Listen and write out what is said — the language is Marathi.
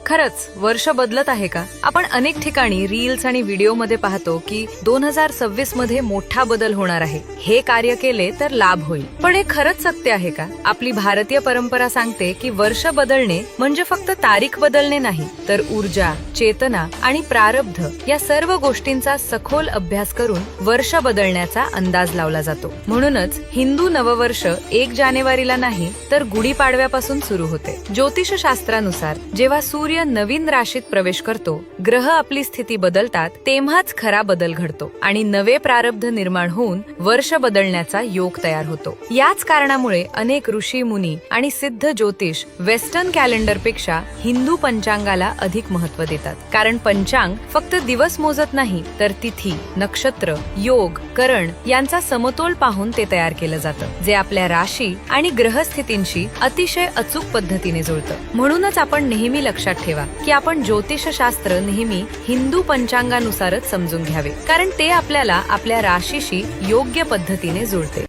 खरंच वर्ष बदलत आहे का? आपण अनेक ठिकाणी रील्स आणि व्हिडिओमध्ये पाहतो की 2026 मध्ये मोठा बदल होणार आहे. हे कार्य केले तर लाभ होईल. पण हे खरंच सत्य आहे का? आपली भारतीय परंपरा सांगते की वर्ष बदलणे म्हणजे फक्त तारीख बदलणे नाही, तर ऊर्जा, चेतना आणि प्रारब्ध या सर्व गोष्टींचा सखोल अभ्यास करून वर्ष बदलण्याचा अंदाज लावला जातो. म्हणूनच हिंदू नववर्ष 1 जानेवारीला नाही तर गुढीपाडव्यापासून सुरू होते. ज्योतिषशास्त्रानुसार जेव्हा सूर्य नवीन राशीत प्रवेश करतो, ग्रह आपली स्थिती बदलतात, तेव्हाच खरा बदल घडतो आणि नवे प्रारब्ध निर्माण होऊन वर्ष बदलण्याचा योग तयार होतो. याच कारणामुळे अनेक ऋषी मुनी आणि सिद्ध ज्योतिष वेस्टर्न कॅलेंडर पेक्षा हिंदू पंचांगाला अधिक महत्त्व देतात. कारण पंचांग फक्त दिवस मोजत नाही, तर तिथी, नक्षत्र, योग, करण यांचा समतोल पाहून ते तयार केलं जातं, जे आपल्या राशी आणि ग्रहस्थितींशी अतिशय अचूक पद्धतीने जुळतं. म्हणूनच आपण नेहमी लक्षात ठेवा की आपण ज्योतिषशास्त्र नेहमी हिंदू पंचांगानुसारच समजून घ्यावे, कारण ते आपल्याला आपल्या राशीशी योग्य पद्धतीने जुळते.